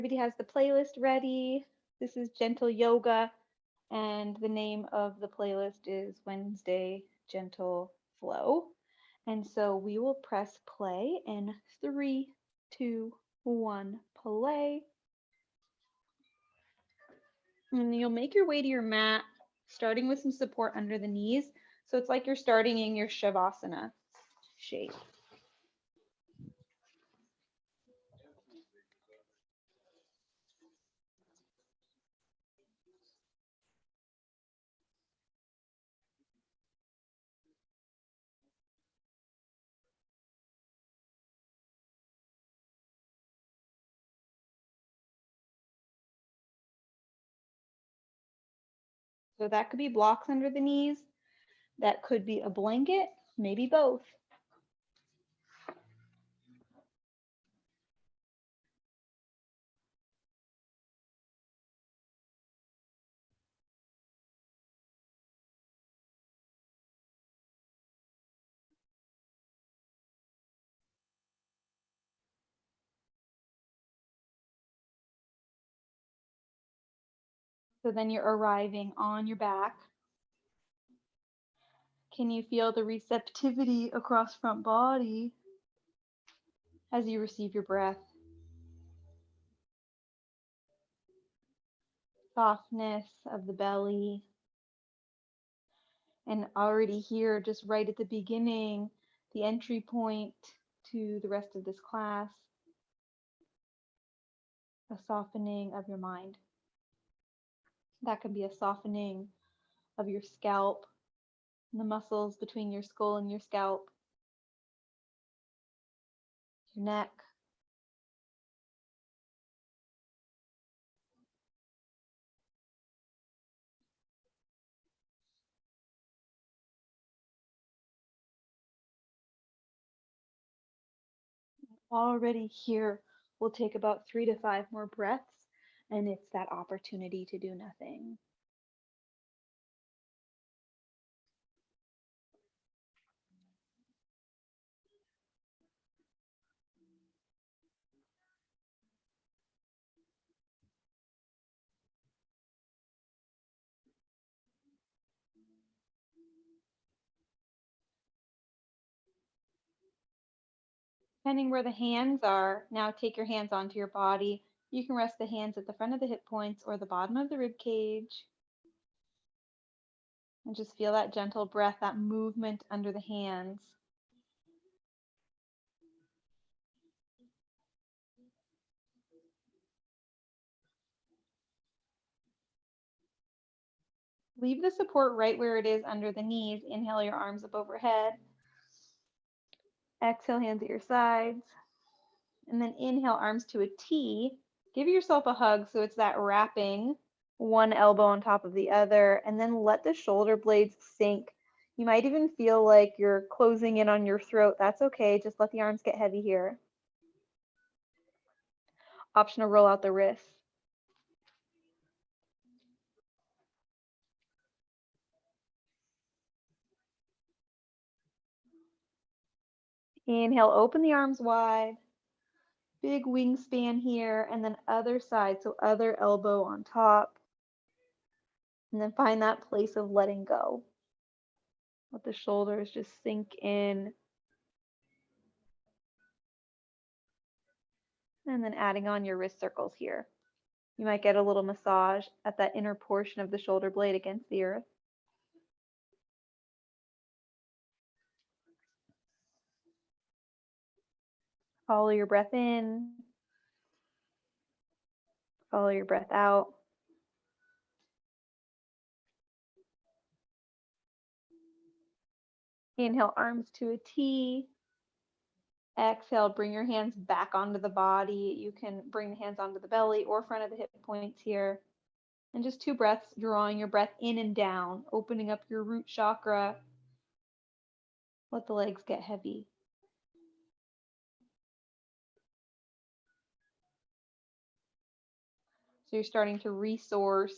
Everybody has the playlist ready. This is Gentle Yoga, and the name of the playlist is Wednesday Gentle Flow. And so we will press play in 3, 2, 1, play. And you'll make your way to your mat, starting with some support under the knees. So it's like you're starting in your Shavasana shape. So that could be blocks under the knees. That could be a blanket, maybe both. So then you're arriving on your back. Can you feel the receptivity across front body as you receive your breath? Softness of the belly. And already here, just right at the beginning, the entry point to the rest of this class, a softening of your mind. That can be a softening of your scalp, the muscles between your skull and your scalp, your neck. Already here, we'll take about 3 to 5 more breaths, and it's that opportunity to do nothing. Depending where the hands are, now take your hands onto your body. You can rest the hands at the front of the hip points or the bottom of the rib cage. And just feel that gentle breath, that movement under the hands. Leave the support right where it is under the knees. Inhale your arms up overhead. Exhale, hands at your sides. And then inhale, arms to a T. Give yourself a hug so it's that wrapping, one elbow on top of the other, and then let the shoulder blades sink. You might even feel like you're closing in on your throat. That's okay. Just let the arms get heavy here. Option to roll out the wrists. Inhale, open the arms wide. Big wingspan here, and then other side, so other elbow on top. And then find that place of letting go. Let the shoulders just sink in. And then adding on your wrist circles here. You might get a little massage at that inner portion of the shoulder blade against the earth. Follow your breath in. Follow your breath out. Inhale, arms to a T. Exhale, bring your hands back onto the body. You can bring the hands onto the belly or front of the hip points here. And just 2 breaths, drawing your breath in and down, opening up your root chakra. Let the legs get heavy. So you're starting to resource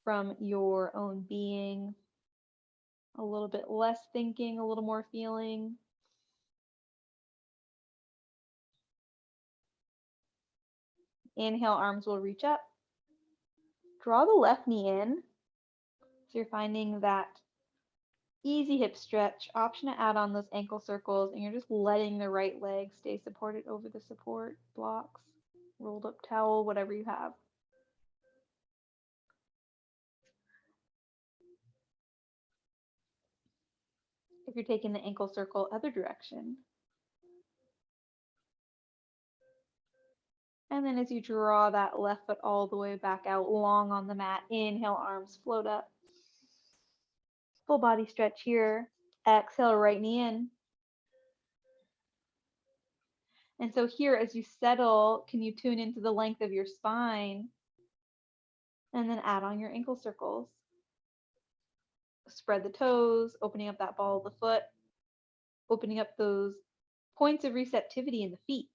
from your own being. A little bit less thinking, a little more feeling. Inhale, arms will reach up. Draw the left knee in. So you're finding that easy hip stretch. Option to add on those ankle circles, and you're just letting the right leg stay supported over the support blocks, rolled up towel, whatever you have. If you're taking the ankle circle, other direction. And then as you draw that left foot all the way back out, long on the mat, inhale, arms float up. Full body stretch here. Exhale, right knee in. And so here, as you settle, can you tune into the length of your spine? And then add on your ankle circles. Spread the toes, opening up that ball of the foot, opening up those points of receptivity in the feet,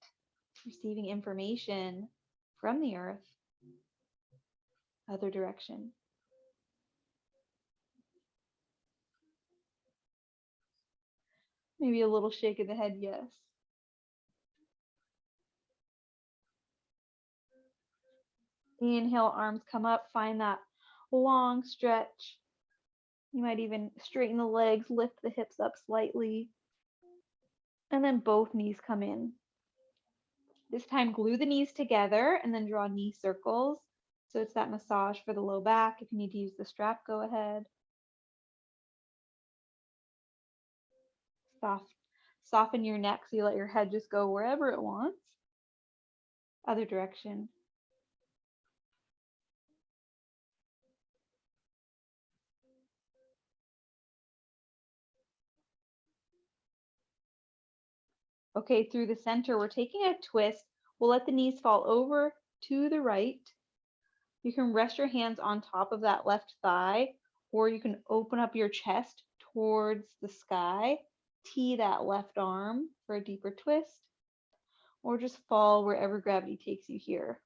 receiving information from the earth. Other direction. Maybe a little shake of the head, yes. Inhale, arms come up, find that long stretch. You might even straighten the legs, lift the hips up slightly, and then both knees come in. This time, glue the knees together and then draw knee circles. So it's that massage for the low back. If you need to use the strap, go ahead. Soften your neck so you let your head just go wherever it wants. Other direction. Okay, through the center, we're taking a twist. We'll let the knees fall over to the right. You can rest your hands on top of that left thigh, or you can open up your chest towards the sky, tee that left arm for a deeper twist, or just fall wherever gravity takes you here.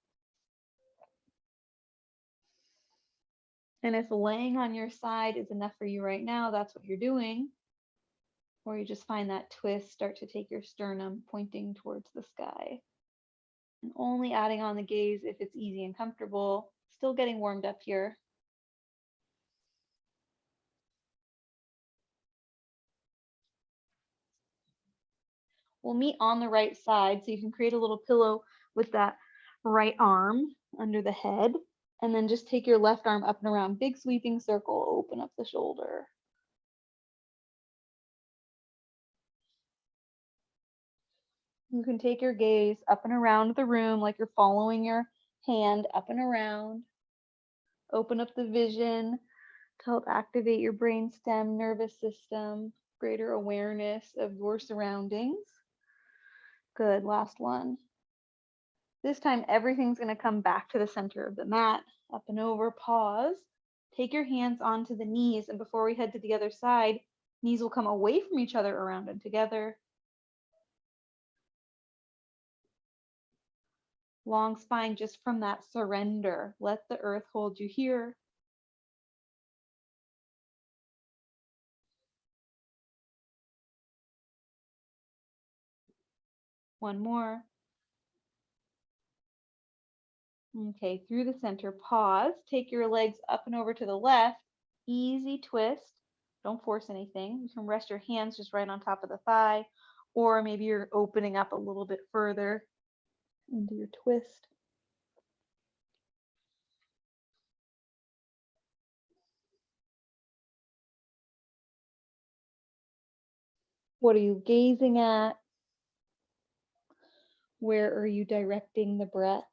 And if laying on your side is enough for you right now, that's what you're doing. Or you just find that twist, start to take your sternum pointing towards the sky. And only adding on the gaze if it's easy and comfortable. Still getting warmed up here. We'll meet on the right side, so you can create a little pillow with that right arm under the head, and then just take your left arm up and around, big sweeping circle, open up the shoulder. You can take your gaze up and around the room like you're following your hand up and around. Open up the vision to help activate your brainstem, nervous system, greater awareness of your surroundings. Good, last one. This time, everything's gonna come back to the center of the mat, up and over, pause. Take your hands onto the knees, and before we head to the other side, knees will come away from each other, around and together. Long spine just from that surrender. Let the earth hold you here. One more. Okay, through the center, pause. Take your legs up and over to the left. Easy twist. Don't force anything. You can rest your hands just right on top of the thigh, or maybe you're opening up a little bit further into your twist. What are you gazing at? Where are you directing the breath?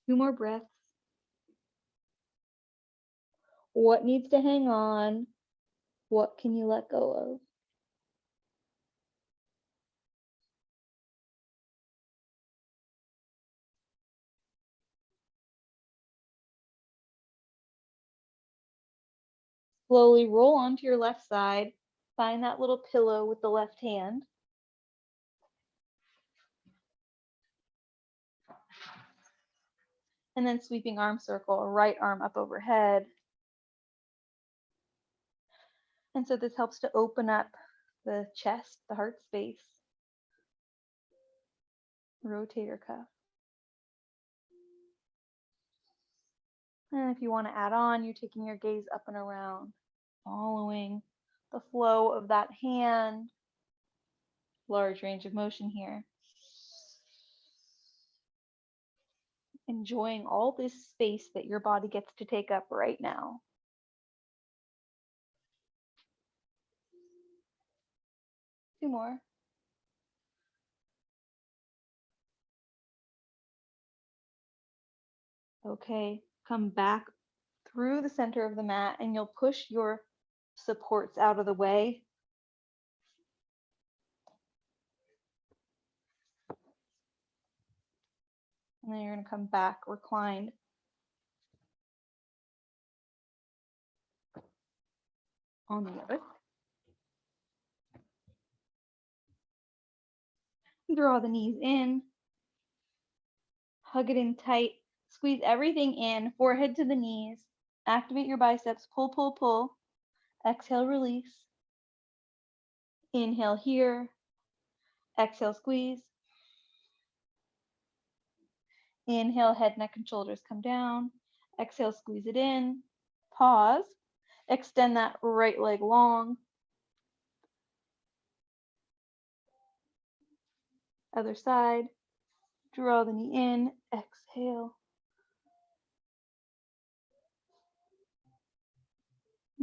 Two more breaths. What needs to hang on? What can you let go of? Slowly roll onto your left side. Find that little pillow with the left hand. And then sweeping arm circle, right arm up overhead. And so this helps to open up the chest, the heart space. Rotator cuff. And if you want to add on, you're taking your gaze up and around, following the flow of that hand. Large range of motion here. Enjoying all this space that your body gets to take up right now. Two more. Okay, come back through the center of the mat and you'll push your supports out of the way. And then you're going to come back reclined. On the other. Draw the knees in. Hug it in tight. Squeeze everything in, forehead to the knees. Activate your biceps. Pull, pull, pull. Exhale, release. Inhale here. Exhale, squeeze. Inhale, head, neck, and shoulders come down. Exhale, squeeze it in. Pause. Extend that right leg long. Other side. Draw the knee in. Exhale.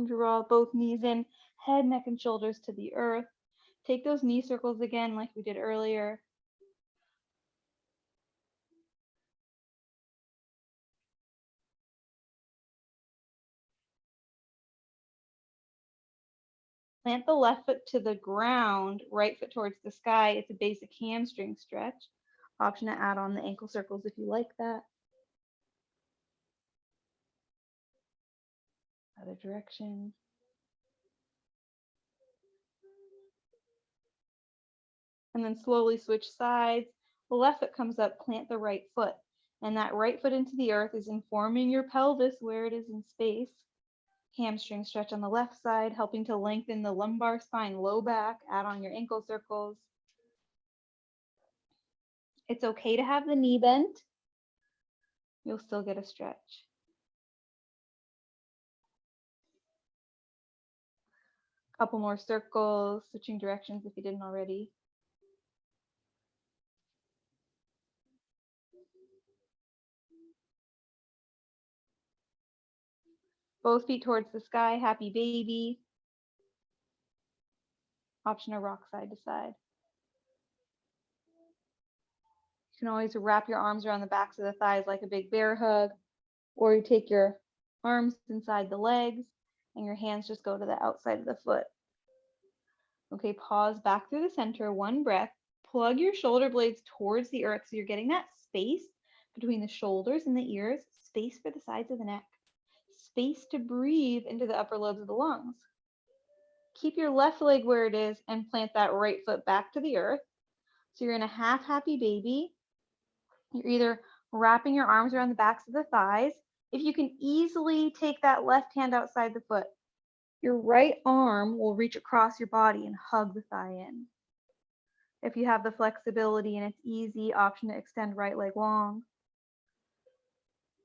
Draw both knees in. Head, neck, and shoulders to the earth. Take those knee circles again like we did earlier. Plant the left foot to the ground, right foot towards the sky. It's a basic hamstring stretch. Option to add on the ankle circles if you like that. Other direction. And then slowly switch sides. The left foot comes up, plant the right foot. And that right foot into the earth is informing your pelvis where it is in space. Hamstring stretch on the left side, helping to lengthen the lumbar spine, low back. Add on your ankle circles. It's okay to have the knee bent. You'll still get a stretch. Couple more circles, switching directions if you didn't already. Both feet towards the sky, happy baby. Option to rock side to side. You can always wrap your arms around the backs of the thighs like a big bear hug, or you take your arms inside the legs and your hands just go to the outside of the foot. Okay, pause back through the center, one breath. Plug your shoulder blades towards the earth so you're getting that space between the shoulders and the ears, space for the sides of the neck, space to breathe into the upper lobes of the lungs. Keep your left leg where it is and plant that right foot back to the earth. So you're in a half happy baby. You're either wrapping your arms around the backs of the thighs. If you can easily take that left hand outside the foot, your right arm will reach across your body and hug the thigh in. If you have the flexibility and it's easy, option to extend right leg long.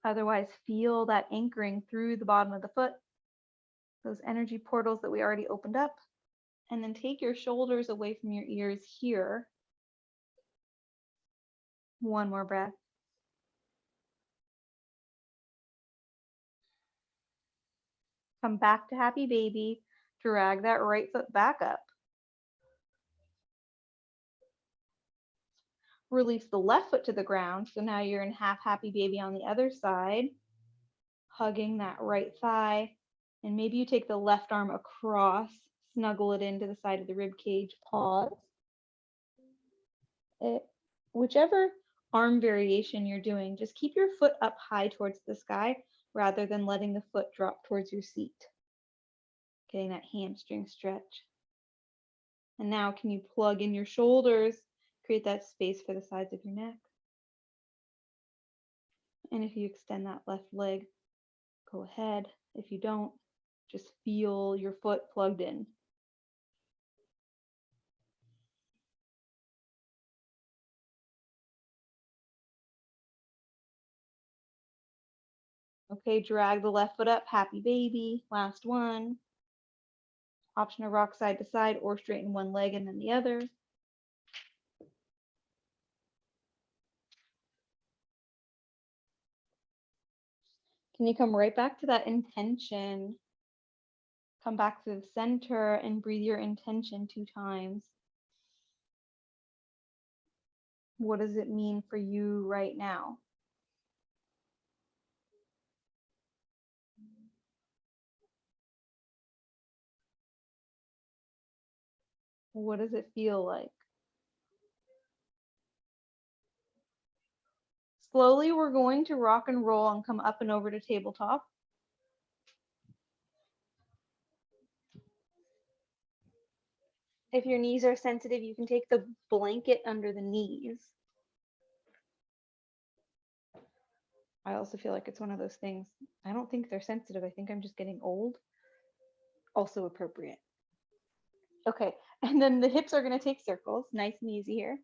Otherwise, feel that anchoring through the bottom of the foot, those energy portals that we already opened up, and then take your shoulders away from your ears here. One more breath. Come back to happy baby. Drag that right foot back up. Release the left foot to the ground. So now you're in half happy baby on the other side, hugging that right thigh. And maybe you take the left arm across, snuggle it into the side of the rib cage, pause. Whichever arm variation you're doing, just keep your foot up high towards the sky rather than letting the foot drop towards your seat. Getting that hamstring stretch. And now can you plug in your shoulders, create that space for the sides of your neck. And if you extend that left leg, go ahead. If you don't, just feel your foot plugged in. Okay, drag the left foot up, happy baby. Last one. Option to rock side to side or straighten one leg and then the other. Can you come right back to that intention? Come back to the center and breathe your intention 2 times. What does it mean for you right now? What does it feel like? Slowly, we're going to rock and roll and come up and over to tabletop. If your knees are sensitive, you can take the blanket under the knees. I also feel like it's one of those things. I don't think they're sensitive. I think I'm just getting old. Also appropriate. Okay, and then the hips are going to take circles. Nice and easy here.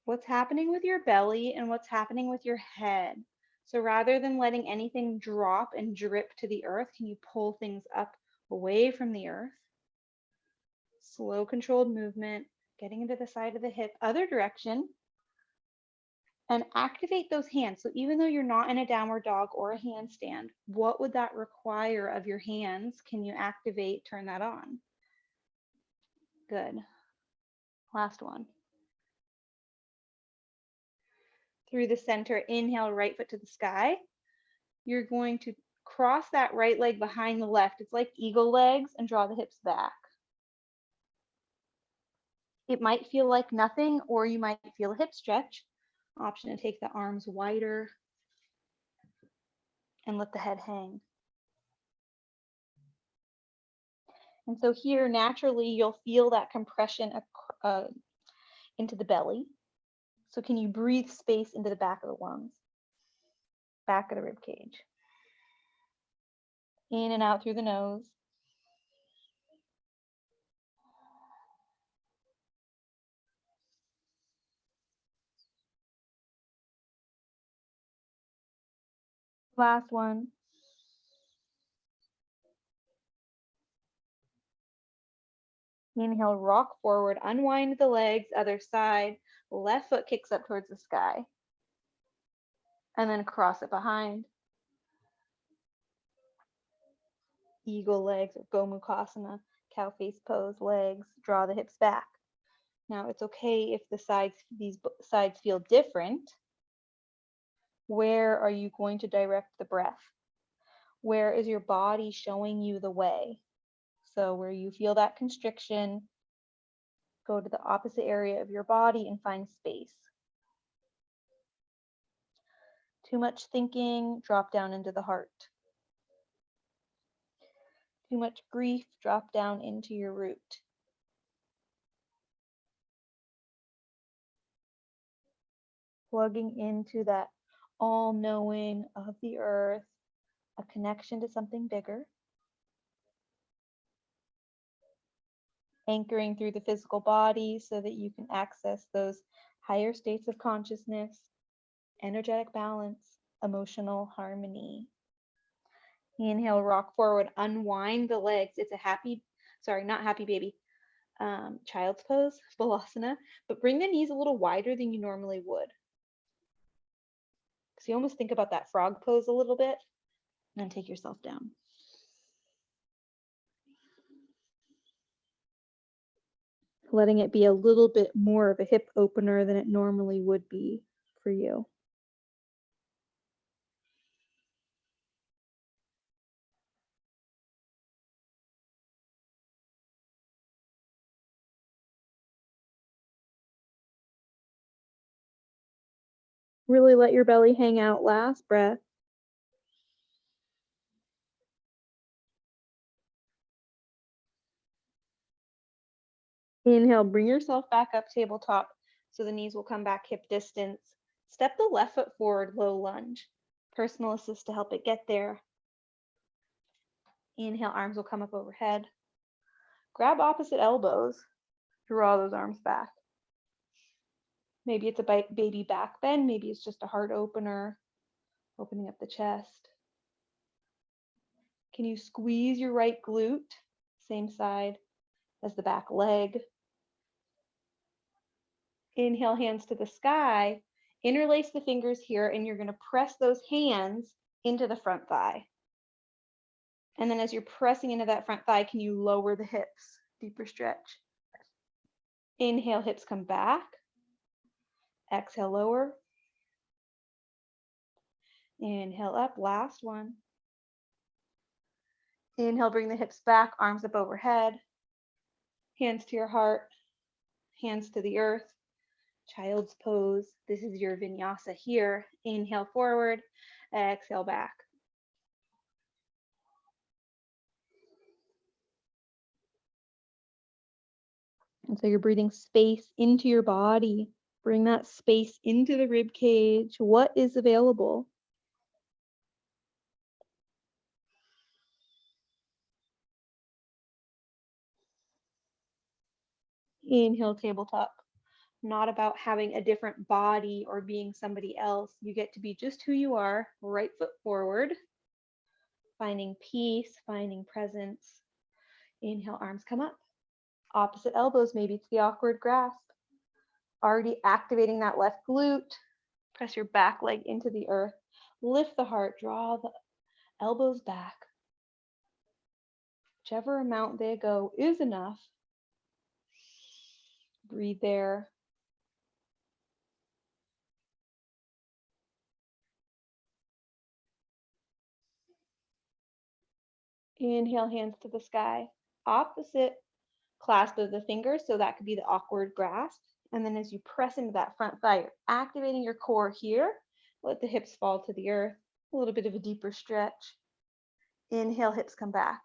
What's happening with your belly and what's happening with your head? So rather than letting anything drop and drip to the earth, can you pull things up away from the earth? Slow, controlled movement, getting into the side of the hip, other direction, and activate those hands. So even though you're not in a downward dog or a handstand, what would that require of your hands? Can you activate, turn that on? Good. Last one. Through the center, inhale, right foot to the sky. You're going to cross that right leg behind the left. It's like eagle legs, and draw the hips back. It might feel like nothing, or you might feel a hip stretch. Option to take the arms wider and let the head hang. And so here, naturally, you'll feel that compression into the belly. So can you breathe space into the back of the lungs, back of the rib cage? In and out through the nose. Last one. Inhale, rock forward, unwind the legs, other side. Left foot kicks up towards the sky. And then cross it behind. Eagle legs or Gomukhasana, cow face pose, legs, draw the hips back. Now it's okay if these sides feel different. Where are you going to direct the breath? Where is your body showing you the way? So where you feel that constriction, go to the opposite area of your body and find space. Too much thinking, drop down into the heart. Too much grief, drop down into your root. Plugging into that all-knowing of the earth, a connection to something bigger. Anchoring through the physical body so that you can access those higher states of consciousness, energetic balance, emotional harmony. Inhale, rock forward, unwind the legs. It's not happy baby, child's pose, balasana, but bring the knees a little wider than you normally would. So you almost think about that frog pose a little bit, and then take yourself down. Letting it be a little bit more of a hip opener than it normally would be for you. Really let your belly hang out. Last breath. Inhale, bring yourself back up tabletop so the knees will come back hip distance. Step the left foot forward, low lunge. Personal assist to help it get there. Inhale, arms will come up overhead. Grab opposite elbows. Draw those arms back. Maybe it's a baby back bend. Maybe it's just a heart opener, opening up the chest. Can you squeeze your right glute, same side as the back leg? Inhale, hands to the sky. Interlace the fingers here, and you're going to press those hands into the front thigh. And then as you're pressing into that front thigh, can you lower the hips? Deeper stretch. Inhale, hips come back. Exhale, lower. Inhale up, last one. Inhale, bring the hips back, arms up overhead. Hands to your heart, hands to the earth. Child's pose. This is your vinyasa here. Inhale forward, exhale back. And so you're breathing space into your body. Bring that space into the rib cage. What is available? Inhale, tabletop. Not about having a different body or being somebody else. You get to be just who you are. Right foot forward. Finding peace, finding presence. Inhale, arms come up. Opposite elbows, maybe it's the awkward grasp. Already activating that left glute. Press your back leg into the earth. Lift the heart, draw the elbows back. Whichever amount they go is enough. Breathe there. Inhale, hands to the sky. Opposite clasp of the fingers, so that could be the awkward grasp. And then as you press into that front thigh, you're activating your core here. Let the hips fall to the earth. A little bit of a deeper stretch. Inhale, hips come back.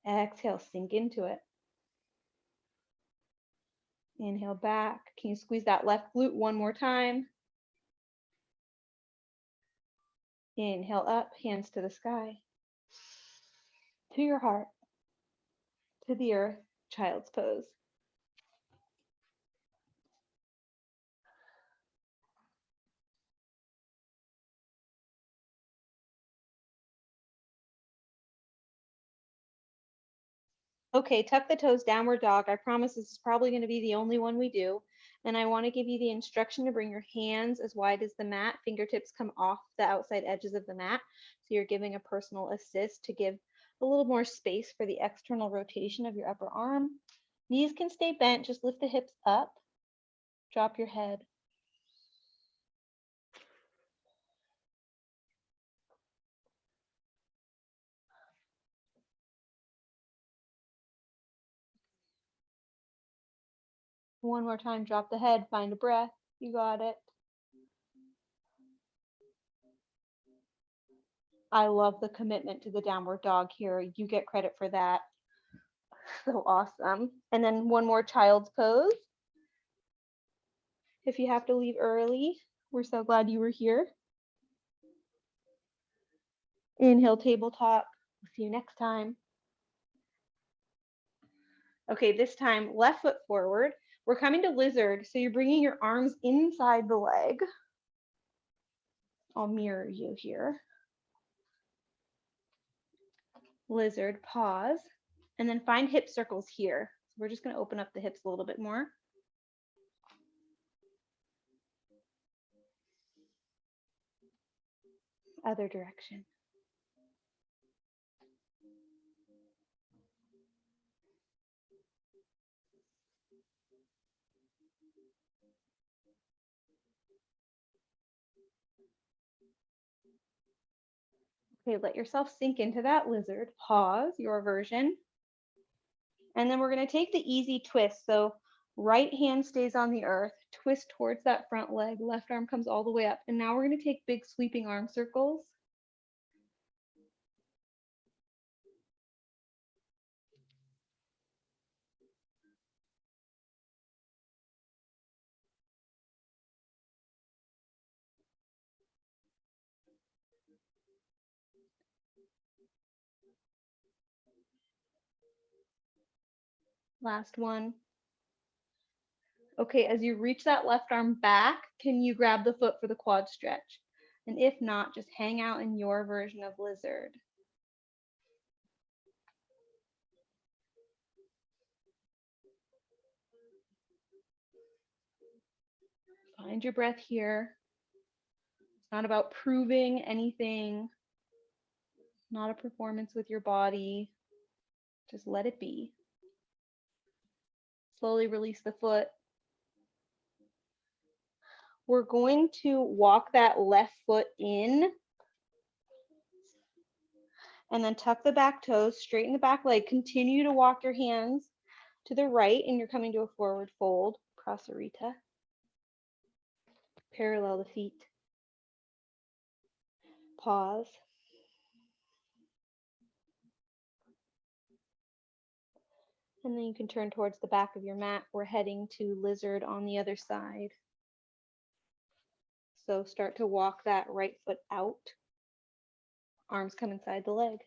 Exhale, sink into it. Inhale back. Can you squeeze that left glute one more time? Inhale up, hands to the sky. To your heart. To the earth, child's pose. Okay, tuck the toes, downward dog. I promise this is probably going to be the only one we do. And I want to give you the instruction to bring your hands as wide as the mat. Fingertips come off the outside edges of the mat. So you're giving a personal assist to give a little more space for the external rotation of your upper arm. Knees can stay bent. Just lift the hips up. Drop your head. One more time, drop the head, find a breath. You got it. I love the commitment to the downward dog here. You get credit for that. So awesome. And then one more child's pose. If you have to leave early, we're so glad you were here. Inhale, tabletop. We'll see you next time. Okay, this time left foot forward. We're coming to lizard, so you're bringing your arms inside the leg. I'll mirror you here. Lizard, pause, and then find hip circles here. So we're just going to open up the hips a little bit more. Other direction. Okay, let yourself sink into that lizard. Pause your version. And then we're going to take the easy twist. So right hand stays on the earth, twist towards that front leg, left arm comes all the way up. And now we're going to take big sweeping arm circles. Last one. Okay, as you reach that left arm back, can you grab the foot for the quad stretch? And if not, just hang out in your version of lizard. Find your breath here. It's not about proving anything, not a performance with your body. Just let it be. Slowly release the foot. We're going to walk that left foot in and then tuck the back toes, straighten the back leg. Continue to walk your hands to the right and you're coming to a forward fold, Prasarita. Parallel the feet. Pause. And then you can turn towards the back of your mat. We're heading to lizard on the other side. So start to walk that right foot out. Arms come inside the leg.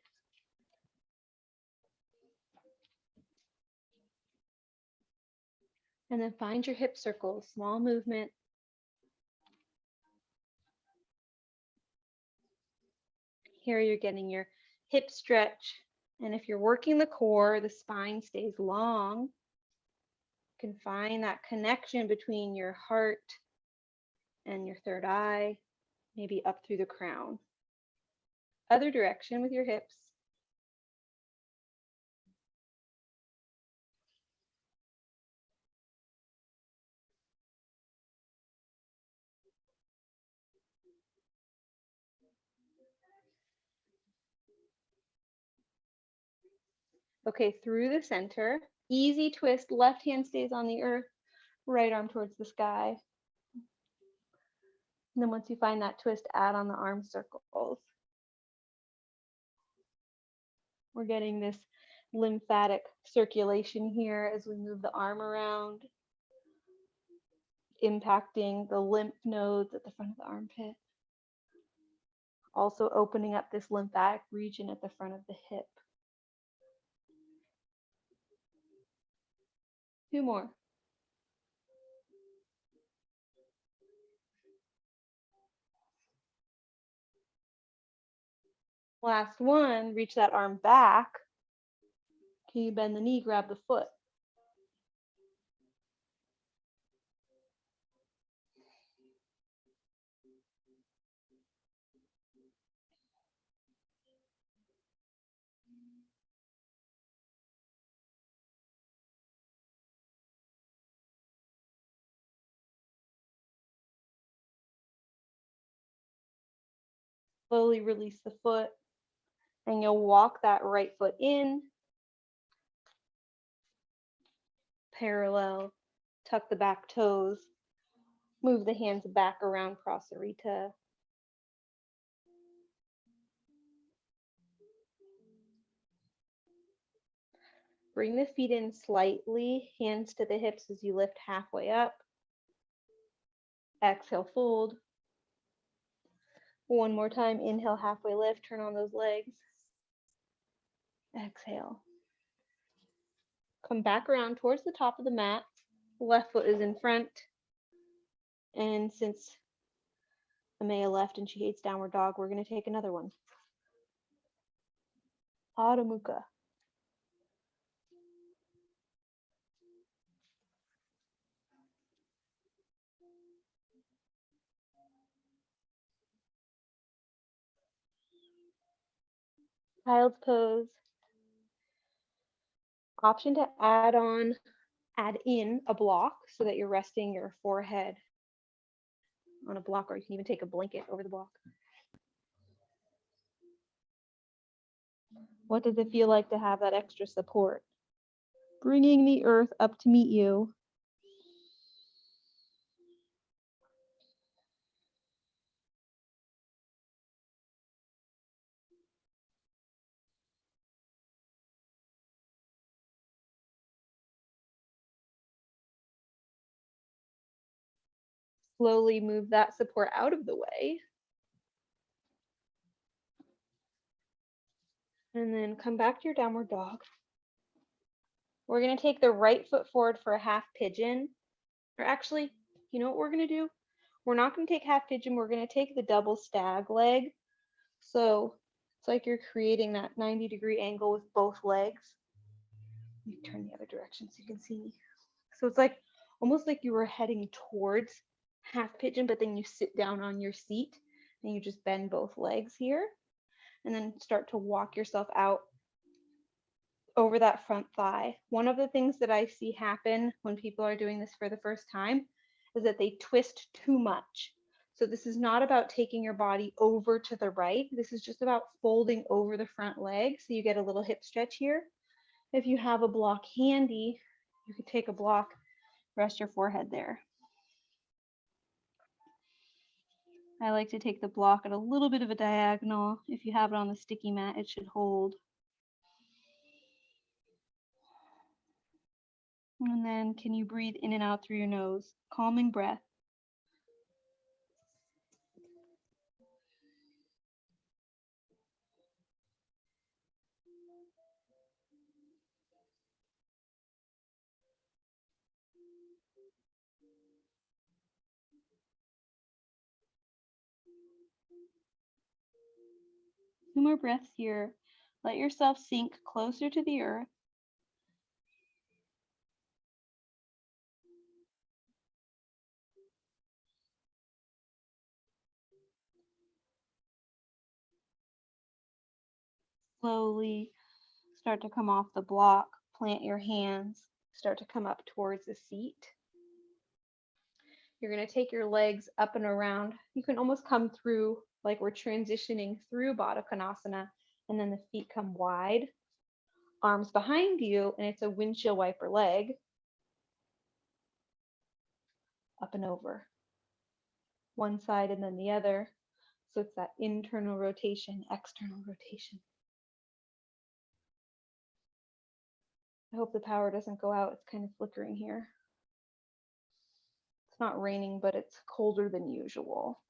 And then find your hip circles, small movement. Here you're getting your hip stretch. And if you're working the core, the spine stays long. You can find that connection between your heart and your third eye, maybe up through the crown. Other direction with your hips. Okay, through the center. Easy twist, left hand stays on the earth, right arm towards the sky. And then once you find that twist, add on the arm circles. We're getting this lymphatic circulation here as we move the arm around, impacting the lymph nodes at the front of the armpit. Also opening up this lymphatic region at the front of the hip. 2 more. Last one, reach that arm back. Can you bend the knee, grab the foot? Slowly release the foot and you'll walk that right foot in, parallel, tuck the back toes, move the hands back around Prasarita. Bring the feet in slightly, hands to the hips as you lift halfway up. Exhale, fold. One more time, inhale, halfway lift, turn on those legs. Exhale. Come back around towards the top of the mat. Left foot is in front. And since Amaya left and she hates downward dog, we're going to take another one. Adho Mukha. Child's pose. Option to add in a block so that you're resting your forehead on a block, or you can even take a blanket over the block. What does it feel like to have that extra support? Bringing the earth up to meet you. Slowly move that support out of the way. And then come back to your downward dog. We're going to take the right foot forward for a half pigeon. Or actually, you know what we're going to do? We're not going to take half pigeon. We're going to take the double stag leg. So it's like you're creating that 90-degree angle with both legs. Let me turn the other direction so you can see me. So it's like almost like you were heading towards half pigeon, but then you sit down on your seat and you just bend both legs here and then start to walk yourself out over that front thigh. One of the things that I see happen when people are doing this for the first time is that they twist too much. So this is not about taking your body over to the right. This is just about folding over the front leg so you get a little hip stretch here. If you have a block handy, you could take a block, rest your forehead there. I like to take the block at a little bit of a diagonal. If you have it on the sticky mat, it should hold. And then can you breathe in and out through your nose? Calming breath. Two more breaths here. Let yourself sink closer to the earth. Slowly start to come off the block. Plant your hands. Start to come up towards the seat. You're going to take your legs up and around. You can almost come through like we're transitioning through Baddha Konasana, and then the feet come wide. Arms behind you, and it's a windshield wiper leg. Up and over. One side and then the other. So it's that internal rotation, external rotation. I hope the power doesn't go out. It's kind of flickering here. It's not raining, but it's colder than usual.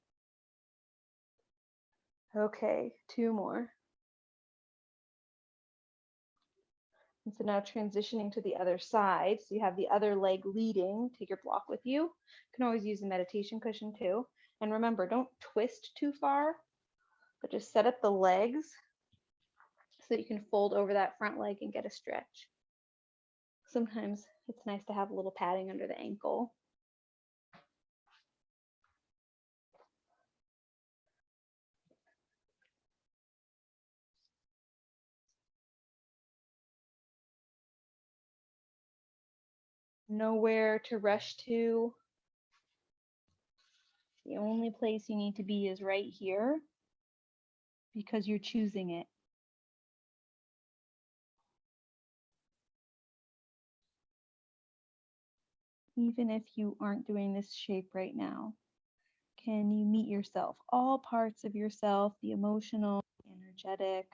Okay, two more. And so now transitioning to the other side. So you have the other leg leading. Take your block with you. You can always use a meditation cushion too. And remember, don't twist too far, but just set up the legs so you can fold over that front leg and get a stretch. Sometimes it's nice to have a little padding under the ankle. Nowhere to rush to. The only place you need to be is right here because you're choosing it. Even if you aren't doing this shape right now, can you meet yourself? All parts of yourself, the emotional, the energetic,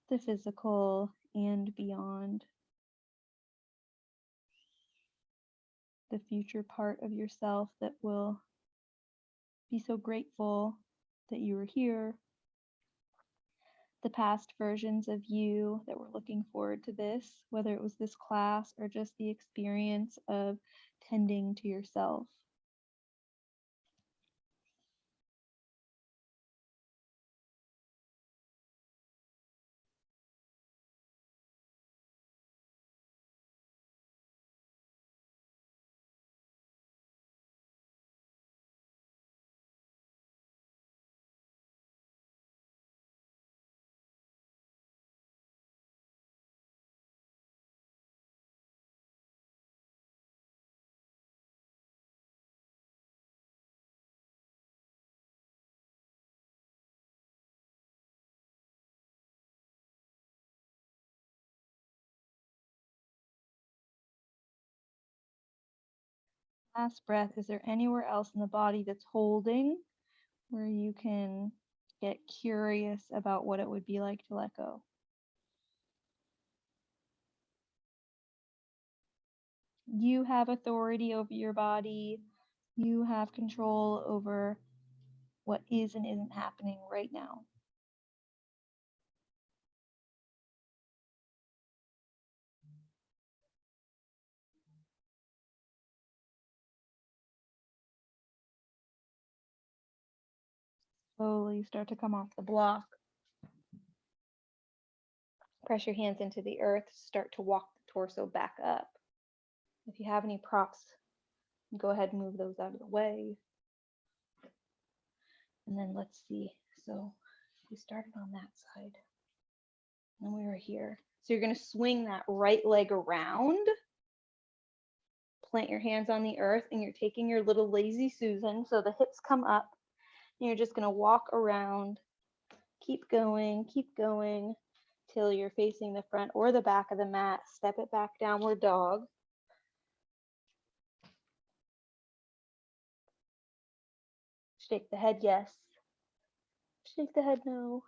the physical, and beyond. The future part of yourself that will be so grateful that you were here. The past versions of you that were looking forward to this, whether it was this class or just the experience of tending to yourself. Last breath, is there anywhere else in the body that's holding where you can get curious about what it would be like to let go? You have authority over your body. You have control over what is and isn't happening right now. Slowly start to come off the block. Press your hands into the earth. Start to walk the torso back up. If you have any props, go ahead and move those out of the way. And then let's see. So we started on that side. And we were here. So you're going to swing that right leg around. Plant your hands on the earth, and you're taking your little lazy Susan. So the hips come up, and you're just going to walk around. Keep going till you're facing the front or the back of the mat. Step it back, downward dog. Shake the head, yes. Shake the head, no.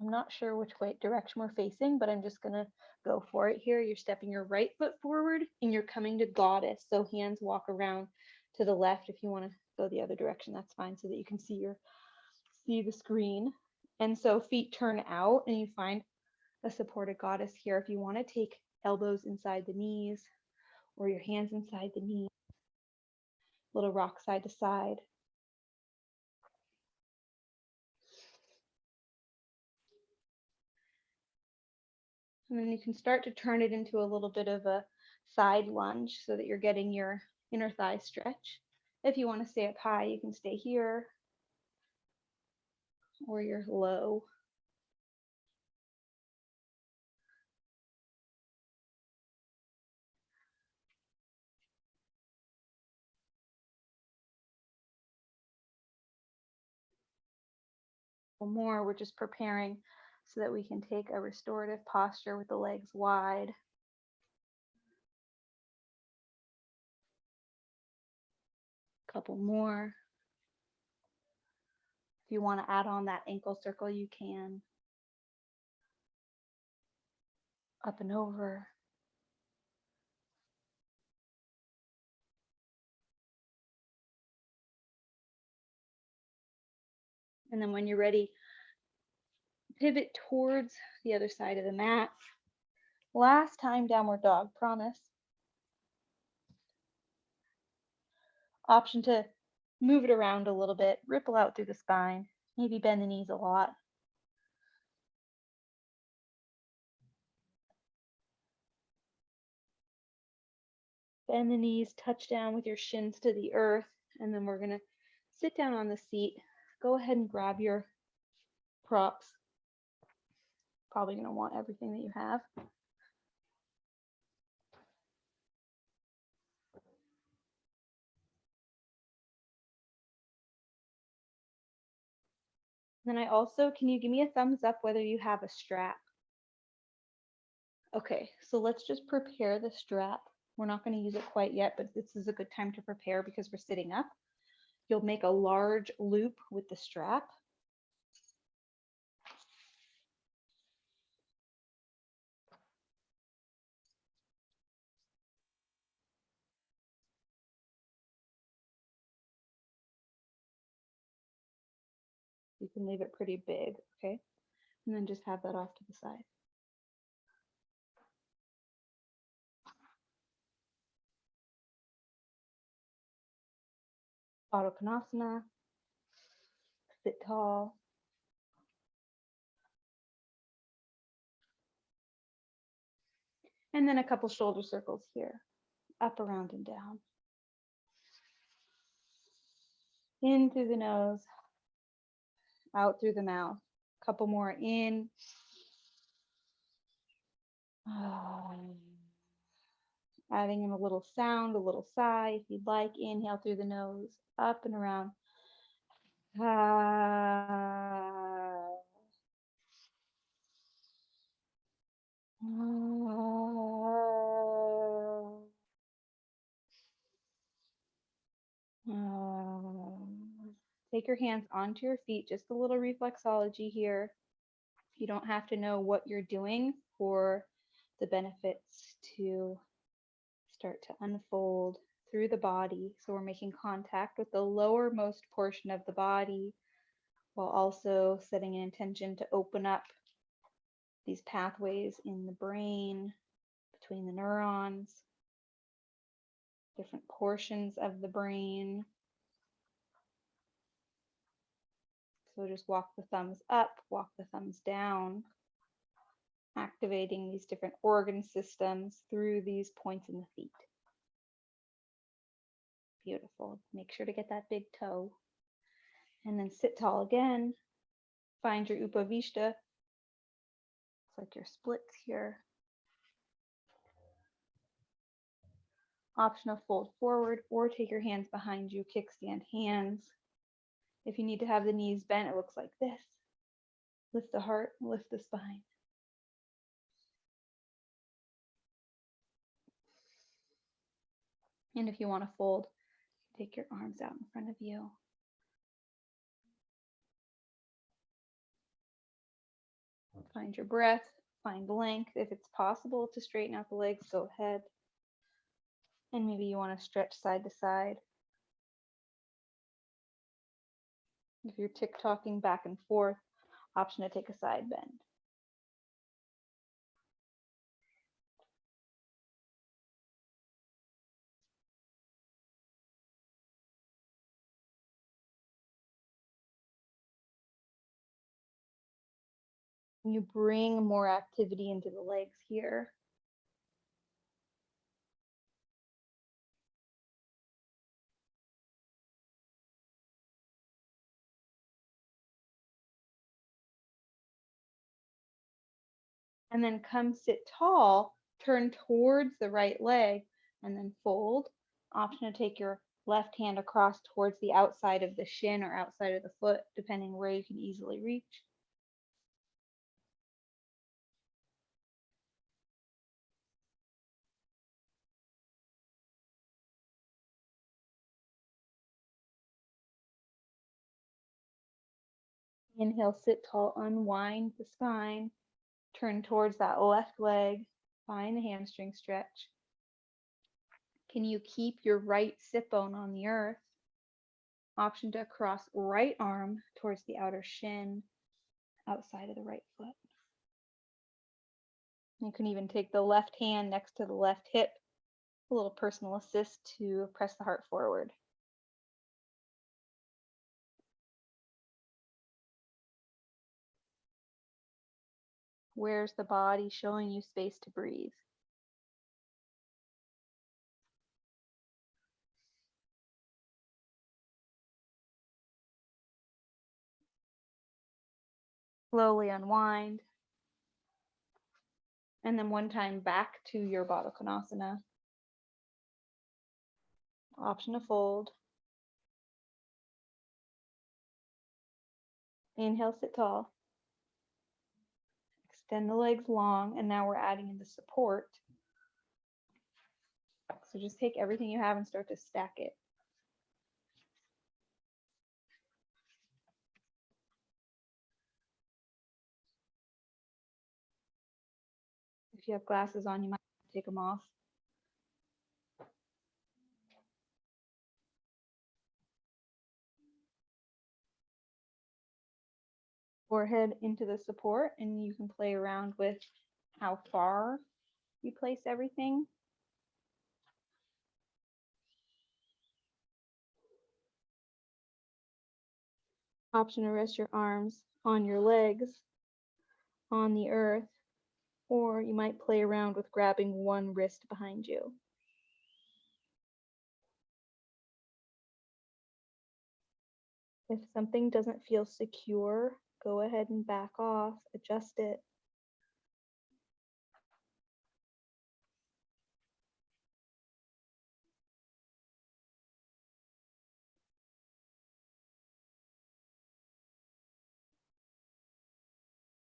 I'm not sure which direction we're facing, but I'm just gonna go for it here. You're stepping your right foot forward and you're coming to goddess. So hands walk around to the left. If you want to go the other direction, that's fine, so that you can see the screen. And so feet turn out and you find a supported goddess here. If you want to take elbows inside the knees or your hands inside the knees, little rock side to side. And then you can start to turn it into a little bit of a side lunge so that you're getting your inner thigh stretch. If you want to stay up high, you can stay here or you're low. More, we're just preparing so that we can take a restorative posture with the legs wide. Couple more. If you want to add on that ankle circle, you can. Up and over. And then when you're ready, pivot towards the other side of the mat. Last time, downward dog, promise. Option to move it around a little bit, ripple out through the spine, maybe bend the knees a lot. Bend the knees, touch down with your shins to the earth, and then we're gonna sit down on the seat. Go ahead and grab your props. Probably gonna want everything that you have. Then can you give me a thumbs up whether you have a strap? Okay, so let's just prepare the strap. We're not going to use it quite yet, but this is a good time to prepare because we're sitting up. You'll make a large loop with the strap. You can leave it pretty big, okay? And then just have that off to the side. Uttanasana. Sit tall. And then a couple shoulder circles here, up, around, and down. In through the nose, out through the mouth. A couple more in. Adding in a little sound, a little sigh if you'd like. Inhale through the nose, up and around. Take your hands onto your feet, just a little reflexology here. You don't have to know what you're doing for the benefits to start to unfold through the body. So we're making contact with the lowermost portion of the body while also setting an intention to open up these pathways in the brain between the neurons. different portions of the brain. So just walk the thumbs up, walk the thumbs down, activating these different organ systems through these points in the feet. Beautiful. Make sure to get that big toe. And then sit tall again. Find your Upavishta. It's like your splits here. Option of fold forward or take your hands behind you, kickstand hands. If you need to have the knees bent, it looks like this. Lift the heart, lift the spine. And if you want to fold, take your arms out in front of you. Find your breath, find length. If it's possible to straighten out the legs, go ahead. And maybe you want to stretch side to side. If you're tick-tocking back and forth, option to take a side bend. You bring more activity into the legs here. And then come sit tall, turn towards the right leg, and then fold. Option to take your left hand across towards the outside of the shin or outside of the foot, depending where you can easily reach. Inhale, sit tall, unwind the spine, turn towards that left leg, find the hamstring stretch. Can you keep your right sit bone on the earth? Option to cross right arm towards the outer shin, outside of the right foot. You can even take the left hand next to the left hip, a little personal assist to press the heart forward. Where's the body showing you space to breathe? Slowly unwind. And then one time back to your Baddha Konasana. Option to fold. Inhale, sit tall. Extend the legs long, and now we're adding in the support. So just take everything you have and start to stack it. If you have glasses on, you might take them off. Forehead into the support, and you can play around with how far you place everything. Option to rest your arms on your legs, on the earth, or you might play around with grabbing one wrist behind you. If something doesn't feel secure, go ahead and back off, adjust it.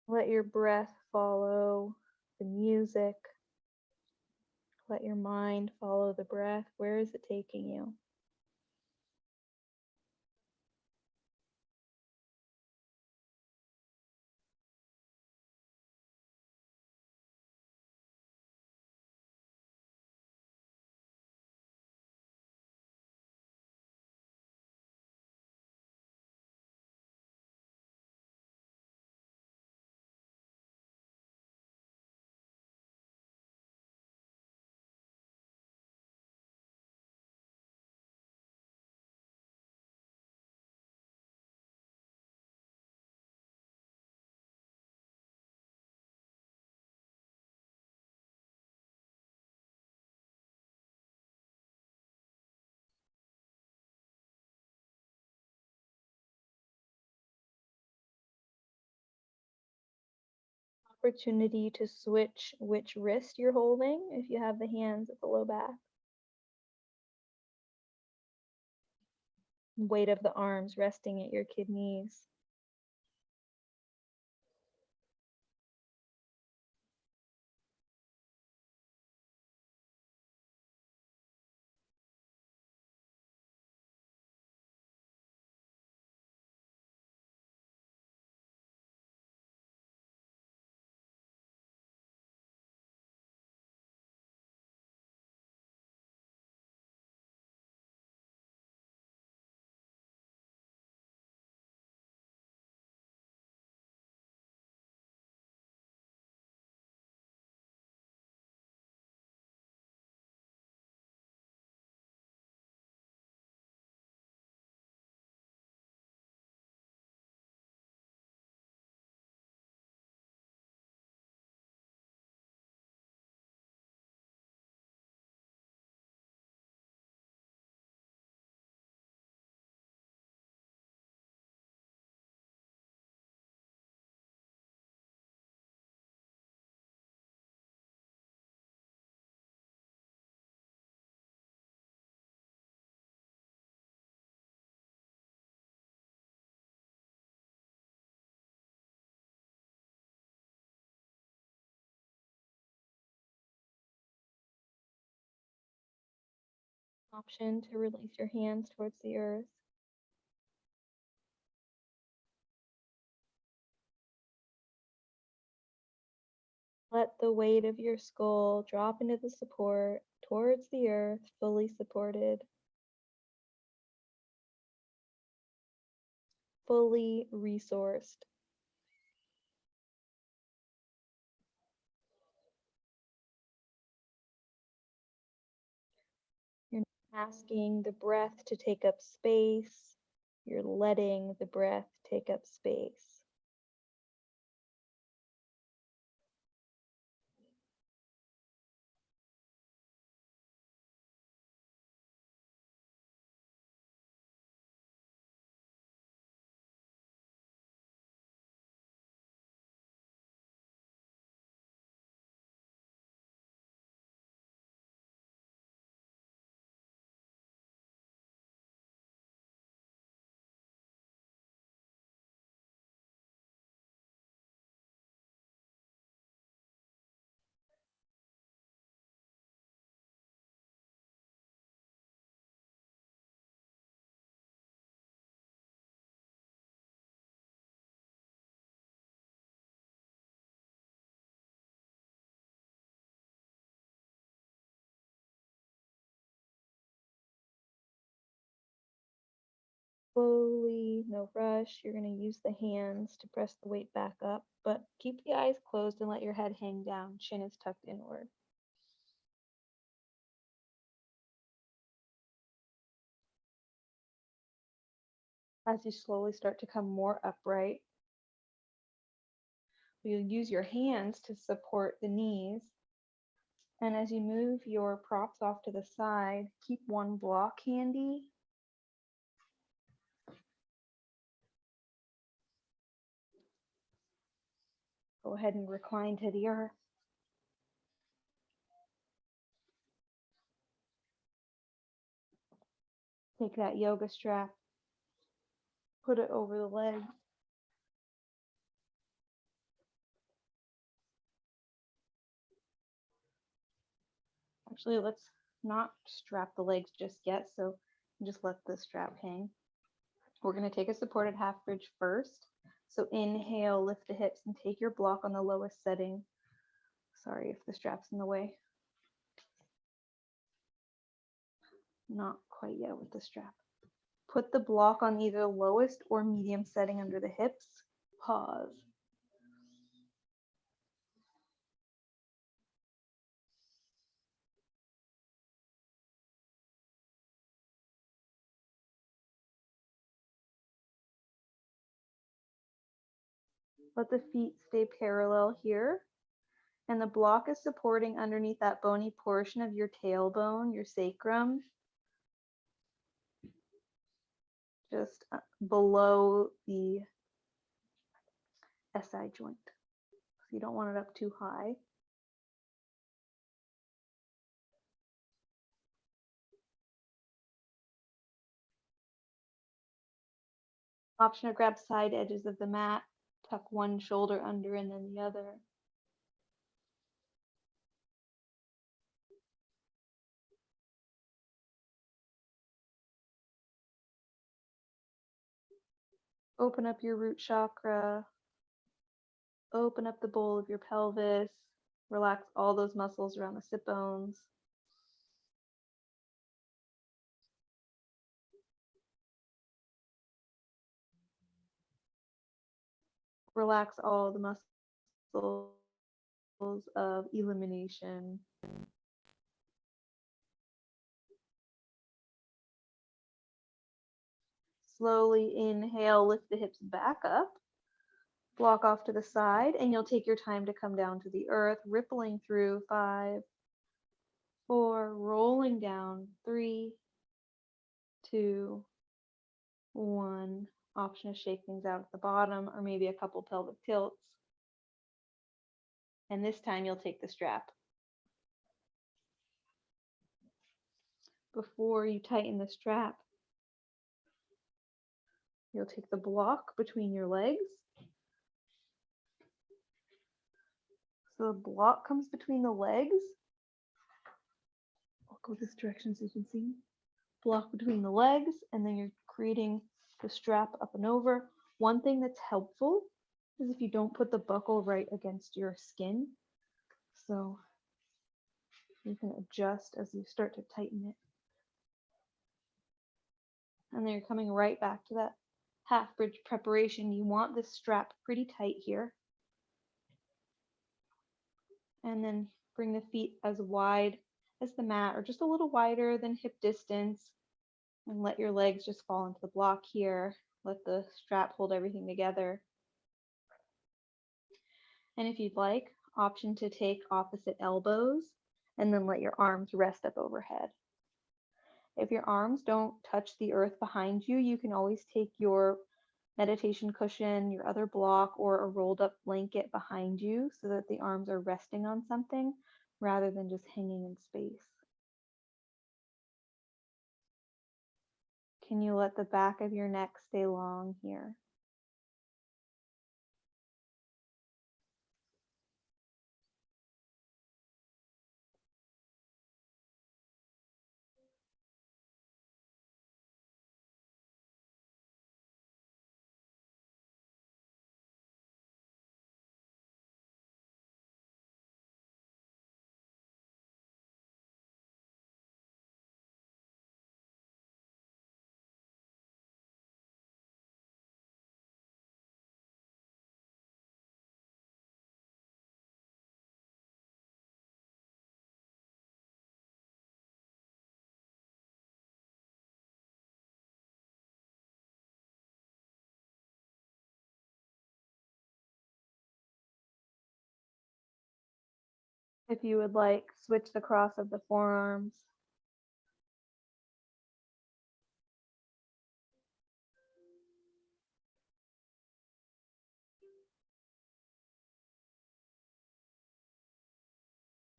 Let your breath follow the music. Let your mind follow the breath. Where is it taking you? opportunity to switch which wrist you're holding if you have the hands at the low back. Weight of the arms resting at your kidneys. Option to release your hands towards the earth. Let the weight of your skull drop into the support towards the earth, fully supported, fully resourced. You're asking the breath to take up space. You're letting the breath take up space. Slowly, no rush. You're going to use the hands to press the weight back up, but keep the eyes closed and let your head hang down. Chin is tucked inward. As you slowly start to come more upright, you'll use your hands to support the knees. And as you move your props off to the side, keep one block handy. Go ahead and recline to the earth. Take that yoga strap, put it over the legs. Actually, let's not strap the legs just yet, so just let the strap hang. We're going to take a supported half bridge first. So inhale, lift the hips, and take your block on the lowest setting. Sorry if the strap's in the way. Not quite yet with the strap. Put the block on either the lowest or medium setting under the hips. Pause. Let the feet stay parallel here. And the block is supporting underneath that bony portion of your tailbone, your sacrum, just below the SI joint. So you don't want it up too high. Option to grab side edges of the mat, tuck one shoulder under and then the other. Open up your root chakra. Open up the bowl of your pelvis. Relax all those muscles around the sit bones. Relax all the muscles of elimination. Slowly inhale, lift the hips back up. Block off to the side, and you'll take your time to come down to the earth, rippling through 5, 4, rolling down 3, 2, 1. Option to shake things out at the bottom or maybe a couple pelvic tilts. And this time you'll take the strap. Before you tighten the strap, you'll take the block between your legs. So the block comes between the legs. I'll go this direction so you can see. Block between the legs, and then you're creating the strap up and over. One thing that's helpful is if you don't put the buckle right against your skin. So you can adjust as you start to tighten it. And then you're coming right back to that half bridge preparation. You want this strap pretty tight here. And then bring the feet as wide as the mat or just a little wider than hip distance. And let your legs just fall into the block here. Let the strap hold everything together. And if you'd like, option to take opposite elbows and then let your arms rest up overhead. If your arms don't touch the earth behind you, you can always take your meditation cushion, your other block, or a rolled up blanket behind you so that the arms are resting on something rather than just hanging in space. Can you let the back of your neck stay long here? If you would like, switch the cross of the forearms.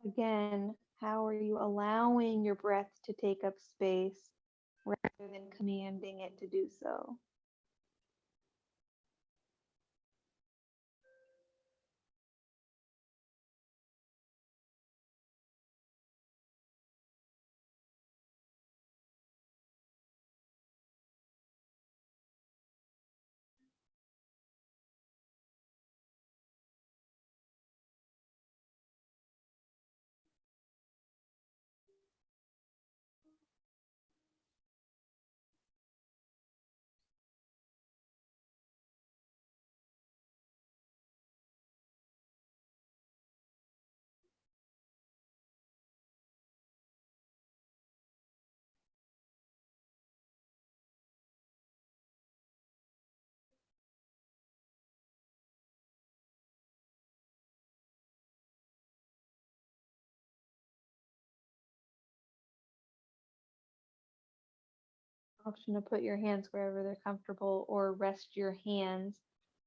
Again, how are you allowing your breath to take up space rather than commanding it to do so? Option to put your hands wherever they're comfortable or rest your hands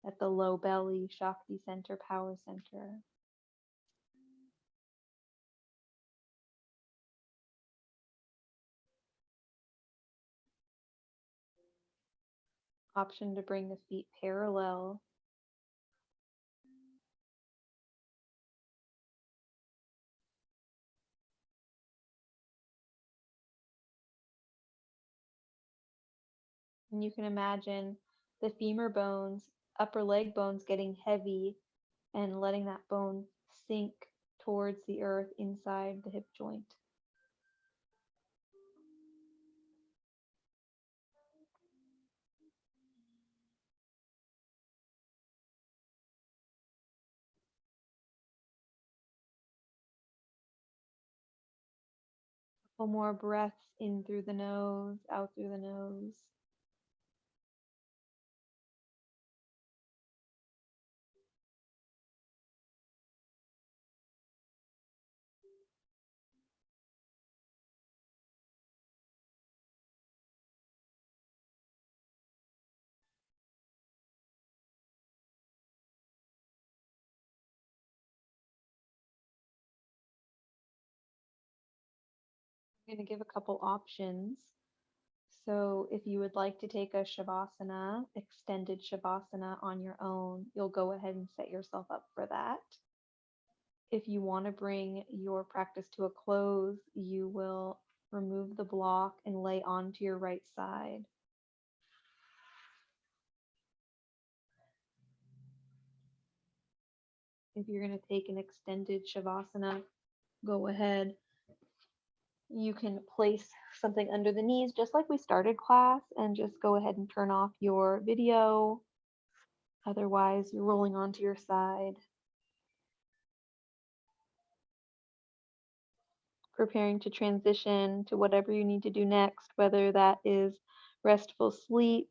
at the low belly, Shakti center, power center. Option to bring the feet parallel. And you can imagine the femur bones, upper leg bones getting heavy and letting that bone sink towards the earth inside the hip joint. Couple more breaths in through the nose, out through the nose. I'm going to give a couple options. So if you would like to take a Shavasana, extended Shavasana on your own, you'll go ahead and set yourself up for that. If you want to bring your practice to a close, you will remove the block and lay onto your right side. If you're going to take an extended Shavasana, go ahead. You can place something under the knees just like we started class and just go ahead and turn off your video. Otherwise, you're rolling onto your side. Preparing to transition to whatever you need to do next, whether that is restful sleep,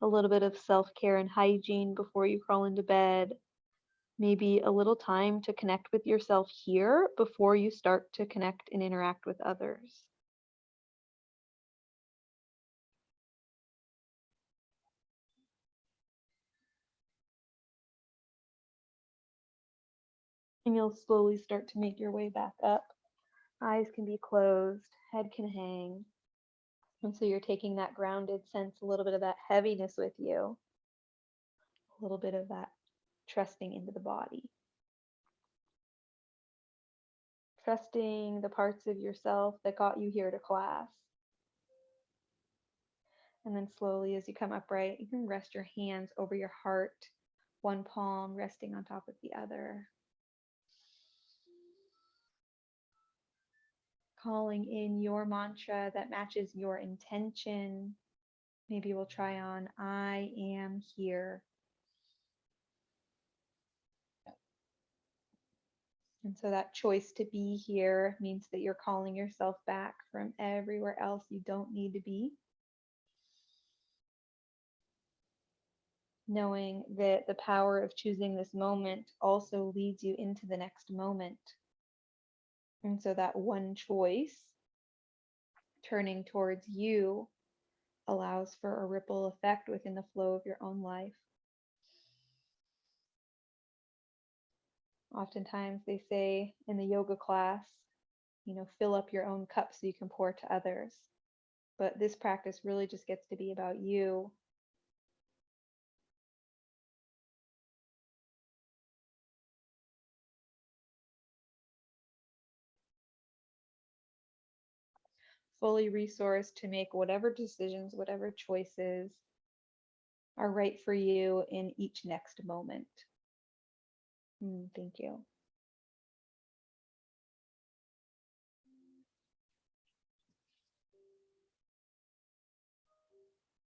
a little bit of self-care and hygiene before you crawl into bed, maybe a little time to connect with yourself here before you start to connect and interact with others. And you'll slowly start to make your way back up. Eyes can be closed, head can hang. And so you're taking that grounded sense, a little bit of that heaviness with you, a little bit of that trusting into the body. Trusting the parts of yourself that got you here to class. And then slowly as you come upright, you can rest your hands over your heart, one palm resting on top of the other. Calling in your mantra that matches your intention. Maybe we'll try on, I am here. And so that choice to be here means that you're calling yourself back from everywhere else you don't need to be. Knowing that the power of choosing this moment also leads you into the next moment. And so that one choice, turning towards you, allows for a ripple effect within the flow of your own life. Oftentimes they say in the yoga class, fill up your own cup so you can pour to others. But this practice really just gets to be about you. Fully resourced to make whatever decisions, whatever choices are right for you in each next moment. Thank you.